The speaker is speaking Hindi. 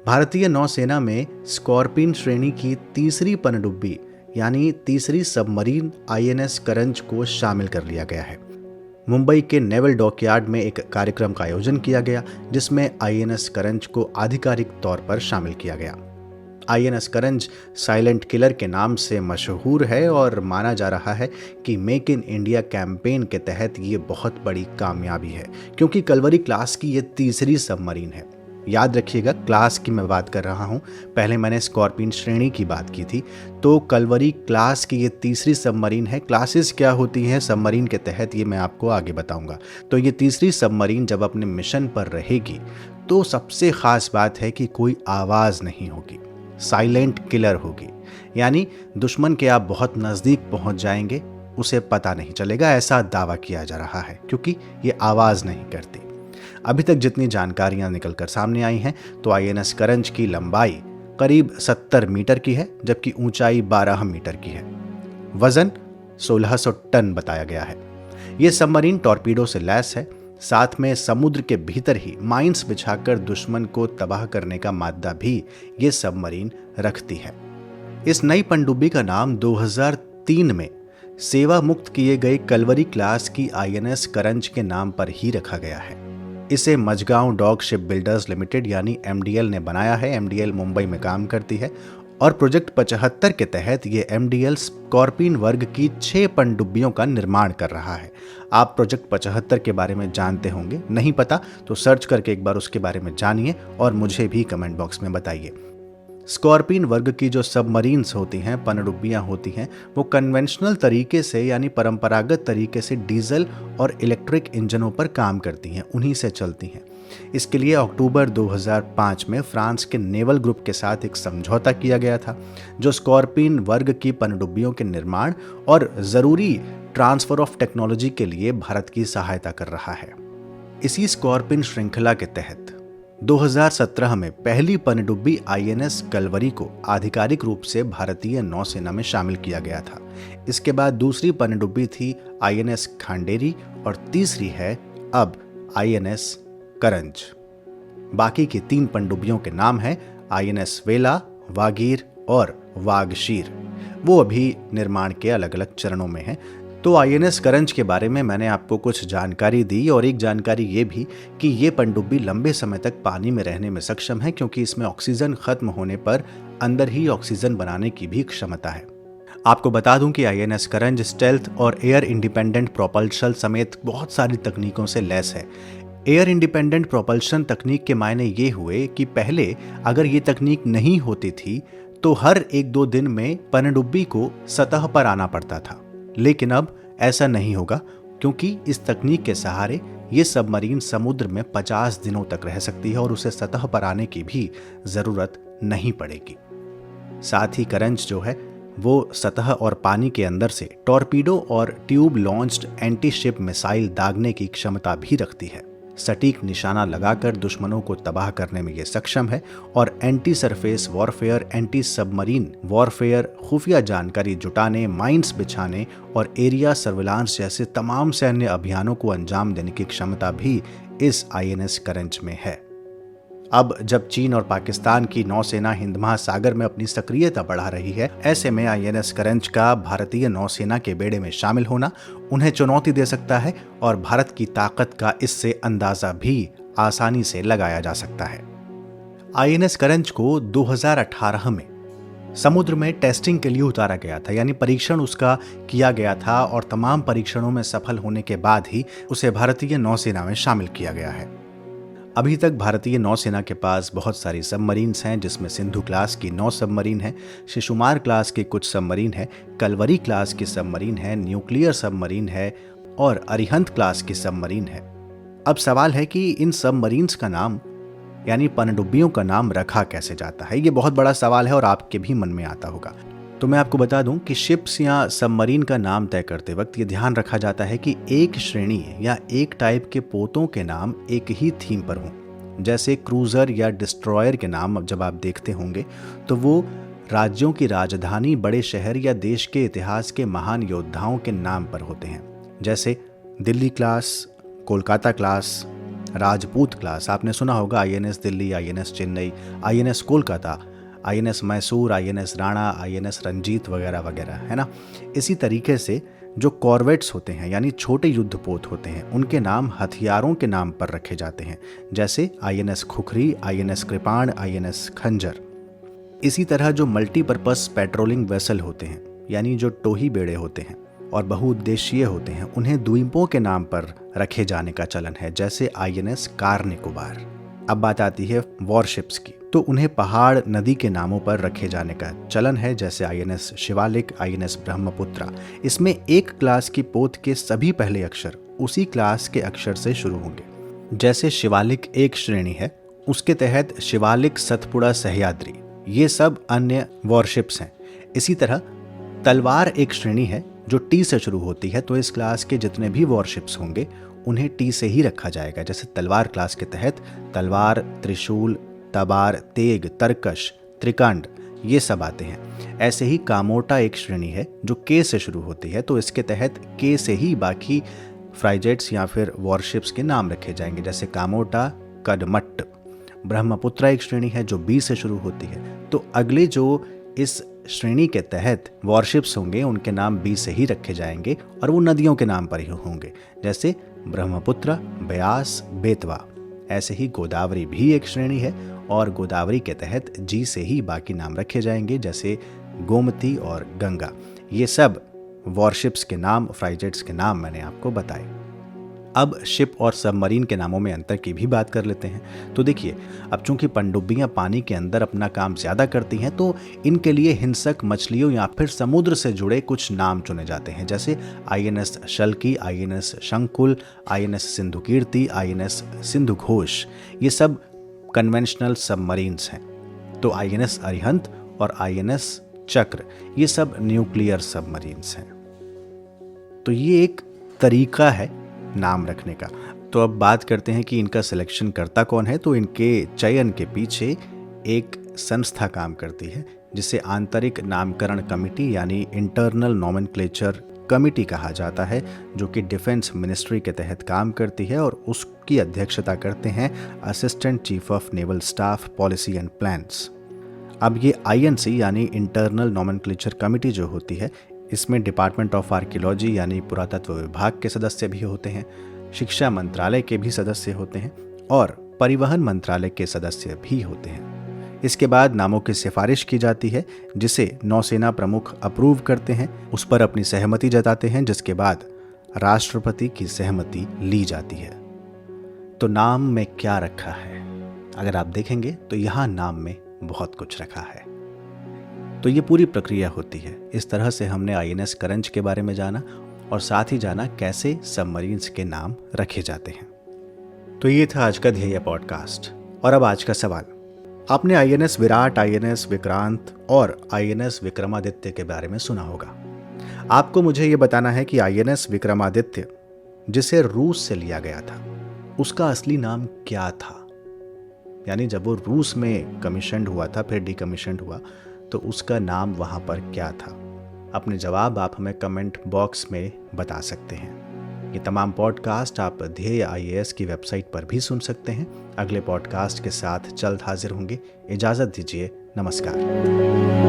भारतीय नौसेना में स्कॉर्पिन श्रेणी की तीसरी पनडुब्बी यानी तीसरी सबमरीन आईएनएस करंज को शामिल कर लिया गया है। मुंबई के नेवल डॉकयार्ड में एक कार्यक्रम का आयोजन किया गया जिसमें आईएनएस करंज को आधिकारिक तौर पर शामिल किया गया। आईएनएस करंज साइलेंट किलर के नाम से मशहूर है और माना जा रहा है कि मेक इन इंडिया कैंपेन के तहत ये बहुत बड़ी कामयाबी है, क्योंकि कलवरी क्लास की ये तीसरी सबमरीन है। याद रखिएगा, क्लास की मैं बात कर रहा हूँ, पहले मैंने स्कॉर्पिन श्रेणी की बात की थी, तो कलवरी क्लास की ये तीसरी सबमरीन है। क्लासेस क्या होती हैं सबमरीन के तहत, ये मैं आपको आगे बताऊंगा। तो ये तीसरी सबमरीन जब अपने मिशन पर रहेगी तो सबसे ख़ास बात है कि कोई आवाज़ नहीं होगी, साइलेंट किलर होगी, यानी दुश्मन के आप बहुत नज़दीक पहुंच जाएंगे, उसे पता नहीं चलेगा, ऐसा दावा किया जा रहा है, क्योंकि ये आवाज़ नहीं करती। अभी तक जितनी जानकारियां निकलकर सामने आई हैं तो आईएनएस करंज की लंबाई करीब 70 मीटर की है, जबकि ऊंचाई 12 मीटर की है। वजन 1600 टन बताया गया है। यह सबमरीन टॉर्पीडो से लैस है, साथ में समुद्र के भीतर ही माइंस बिछाकर दुश्मन को तबाह करने का मादा भी ये सबमरीन रखती है। इस नई पनडुब्बी का नाम 2003 में सेवा मुक्त किए गए कलवरी क्लास की आईएनएस करंज के नाम पर ही रखा गया है। इसे Mazagon dock ship builders limited यानी एमडीएल ने बनाया है। एमडीएल मुंबई में काम करती है और प्रोजेक्ट 75 के तहत ये एमडीएल स्कॉर्पिन वर्ग की 6 पनडुब्बियों का निर्माण कर रहा है। आप प्रोजेक्ट 75 के बारे में जानते होंगे, नहीं पता तो सर्च करके एक बार उसके बारे में जानिए और मुझे भी कमेंट बॉक्स में बताइए। स्कॉर्पिन वर्ग की जो सबमरीन्स होती हैं, पनडुब्बियां होती हैं, वो कन्वेंशनल तरीके से यानी परंपरागत तरीके से डीजल और इलेक्ट्रिक इंजनों पर काम करती हैं, उन्हीं से चलती हैं। इसके लिए अक्टूबर 2005 में फ्रांस के नेवल ग्रुप के साथ एक समझौता किया गया था, जो स्कॉर्पिन वर्ग की पनडुब्बियों के निर्माण और ज़रूरी ट्रांसफर ऑफ टेक्नोलॉजी के लिए भारत की सहायता कर रहा है। इसी स्कॉर्पिन श्रृंखला के तहत 2017 में पहली पनडुब्बी आईएनएस कलवरी को आधिकारिक रूप से भारतीय नौसेना में शामिल किया गया था। इसके बाद दूसरी पनडुब्बी थी आईएनएस खांडेरी और तीसरी है अब आईएनएस करंज। बाकी की 3 पनडुब्बियों के नाम हैं आईएनएस वेला, वागीर और वागशीर। वो अभी निर्माण के अलग अलग चरणों में हैं। तो आईएनएस करंज के बारे में मैंने आपको कुछ जानकारी दी और एक जानकारी ये भी कि ये पनडुब्बी लंबे समय तक पानी में रहने में सक्षम है, क्योंकि इसमें ऑक्सीजन खत्म होने पर अंदर ही ऑक्सीजन बनाने की भी क्षमता है। आपको बता दूं कि आईएनएस करंज स्टेल्थ और एयर इंडिपेंडेंट प्रोपल्शन समेत बहुत सारी तकनीकों से लैस है। एयर इंडिपेंडेंट प्रोपल्शन तकनीक के मायने ये हुए कि पहले अगर ये तकनीक नहीं होती थी तो हर 1-2 दिन में पनडुब्बी को सतह पर आना पड़ता था, लेकिन अब ऐसा नहीं होगा, क्योंकि इस तकनीक के सहारे ये सबमरीन समुद्र में 50 दिनों तक रह सकती है और उसे सतह पर आने की भी ज़रूरत नहीं पड़ेगी। साथ ही करंज जो है वो सतह और पानी के अंदर से टॉर्पीडो और tube launched anti ship missile दागने की क्षमता भी रखती है। सटीक निशाना लगाकर दुश्मनों को तबाह करने में ये सक्षम है और anti surface warfare, anti submarine warfare, खुफिया जानकारी जुटाने, माइंस बिछाने और एरिया सर्विलांस जैसे तमाम सैन्य अभियानों को अंजाम देने की क्षमता भी इस आईएनएस करंज में है। अब जब चीन और पाकिस्तान की नौसेना हिंद महासागर में अपनी सक्रियता बढ़ा रही है, ऐसे में आईएनएस करंज का भारतीय नौसेना के बेड़े में शामिल होना उन्हें चुनौती दे सकता है और भारत की ताकत का इससे अंदाजा भी आसानी से लगाया जा सकता है। आईएनएस करंज को 2018 में समुद्र में टेस्टिंग के लिए उतारा गया था, यानी परीक्षण उसका किया गया था और तमाम परीक्षणों में सफल होने के बाद ही उसे भारतीय नौसेना में शामिल किया गया है। अभी तक भारतीय नौसेना के पास बहुत सारी सबमरीन्स हैं, जिसमें सिंधु क्लास की 9 सबमरीन है, शिशुमार क्लास के कुछ सबमरीन है, कलवरी क्लास की सबमरीन है, न्यूक्लियर सबमरीन है और अरिहंत क्लास की सबमरीन है। अब सवाल है कि इन सबमरीन्स का नाम यानी पनडुब्बियों का नाम रखा कैसे जाता है। ये बहुत बड़ा सवाल है और आपके भी मन में आता होगा। तो मैं आपको बता दूं कि शिप्स या सबमरीन का नाम तय करते वक्त ये ध्यान रखा जाता है कि एक श्रेणी या एक टाइप के पोतों के नाम एक ही थीम पर हों। जैसे क्रूज़र या डिस्ट्रॉयर के नाम जब आप देखते होंगे तो वो राज्यों की राजधानी, बड़े शहर या देश के इतिहास के महान योद्धाओं के नाम पर होते हैं। जैसे Delhi class, Kolkata class, Rajput class, आपने सुना होगा INS Delhi, INS Chennai, INS Kolkata, INS Mysore, INS Rana, INS Ranjit वगैरह वगैरह, है ना। इसी तरीके से जो कॉर्वेट्स होते हैं यानी छोटे युद्धपोत होते हैं, उनके नाम हथियारों के नाम पर रखे जाते हैं, जैसे INS खुखरी, INS कृपाण, INS खंजर। इसी तरह जो मल्टीपर्पस पेट्रोलिंग वेसल होते हैं यानी जो टोही बेड़े होते हैं और बहुउद्देशीय होते हैं, उन्हें द्वीपों के नाम पर रखे जाने का चलन है, जैसे INS कार निकोबार। अब बात आती है वॉरशिप्स की, तो उन्हें पहाड़ नदी के नामों पर रखे जाने का चलन है, जैसे INS शिवालिक, INS ब्रह्मपुत्रा। इसमें एक क्लास की पोत के सभी पहले अक्षर उसी क्लास के अक्षर से शुरू होंगे। जैसे शिवालिक एक श्रेणी है, उसके तहत शिवालिक, सतपुड़ा, सह्याद्री, ये सब अन्य वॉरशिप्स हैं। इसी तरह तलवार एक श्रेणी है जो T से शुरू होती है, तो इस क्लास के जितने भी वॉरशिप्स होंगे उन्हें T से ही रखा जाएगा। जैसे तलवार क्लास के तहत तलवार, त्रिशूल, तबार, तेग, तरकश, त्रिकांड, ये सब आते हैं। ऐसे ही कामोटा एक श्रेणी है जो K से शुरू होती है, तो इसके तहत K से ही बाकी फ्राइजेट्स या फिर वॉरशिप्स के नाम रखे जाएंगे, जैसे कामोटा, कदमट्ट। ब्रह्मपुत्रा एक श्रेणी है जो B से शुरू होती है, तो अगले जो इस श्रेणी के तहत वॉरशिप्स होंगे उनके नाम B से ही रखे जाएंगे और वो नदियों के नाम पर ही होंगे, जैसे ब्रह्मपुत्र, ब्यास, बेतवा। ऐसे ही गोदावरी भी एक श्रेणी है और गोदावरी के तहत G से ही बाकी नाम रखे जाएंगे, जैसे गोमती और गंगा। ये सब वॉरशिप्स के नाम, फ्राइजेट्स के नाम मैंने आपको बताए। अब शिप और सबमरीन के नामों में अंतर की भी बात कर लेते हैं। तो देखिए, अब चूंकि पनडुब्बियां पानी के अंदर अपना काम ज़्यादा करती हैं, तो इनके लिए हिंसक मछलियों या फिर समुद्र से जुड़े कुछ नाम चुने जाते हैं, जैसे INS Shalki, INS शंकुल, INS Sindhukirti, INS Sindhughosh. ये सब कन्वेंशनल सबमरीन्स हैं। तो INS अरिहंत और INS चक्र, ये सब न्यूक्लियर सबमरीन्स हैं। तो ये एक तरीका है नाम रखने का। तो अब बात करते हैं कि इनका सिलेक्शन करता कौन है। तो इनके चयन के पीछे एक संस्था काम करती है, जिसे आंतरिक नामकरण कमेटी यानी इंटरनल नॉमेनक्लेचर कमेटी कहा जाता है, जो कि डिफेंस मिनिस्ट्री के तहत काम करती है और उसकी अध्यक्षता करते हैं assistant chief of naval staff, policy and plans. अब ये INC यानी इंटरनल नॉमेनक्लेचर कमेटी जो होती है, इसमें डिपार्टमेंट ऑफ आर्कियोलॉजी यानी पुरातत्व विभाग के सदस्य भी होते हैं, शिक्षा मंत्रालय के भी सदस्य होते हैं और परिवहन मंत्रालय के सदस्य भी होते हैं। इसके बाद नामों की सिफारिश की जाती है, जिसे नौसेना प्रमुख अप्रूव करते हैं, उस पर अपनी सहमति जताते हैं, जिसके बाद राष्ट्रपति की सहमति ली जाती है। तो नाम में क्या रखा है, अगर आप देखेंगे तो यहाँ नाम में बहुत कुछ रखा है। तो ये पूरी प्रक्रिया होती है। इस तरह से हमने INS करंज के बारे में जाना और साथ ही जाना कैसे सबमरीन्स के नाम रखे जाते हैं। तो ये था आज का ध्येय पॉडकास्ट। और अब आज का सवाल, आपने INS विराट, INS विक्रांत और INS विक्रमादित्य के बारे में सुना होगा। आपको मुझे ये बताना है कि INS विक्रमादित्य, जिसे रूस से लिया गया था, उसका असली नाम क्या था। यानी जब वो रूस में कमीशन्ड हुआ था, फिर डिकमीशन्ड हुआ, तो उसका नाम वहाँ पर क्या था। अपने जवाब आप हमें कमेंट बॉक्स में बता सकते हैं। ये तमाम पॉडकास्ट आप ध्येय IAS की वेबसाइट पर भी सुन सकते हैं। अगले पॉडकास्ट के साथ जल्द हाजिर होंगे। इजाज़त दीजिए। नमस्कार।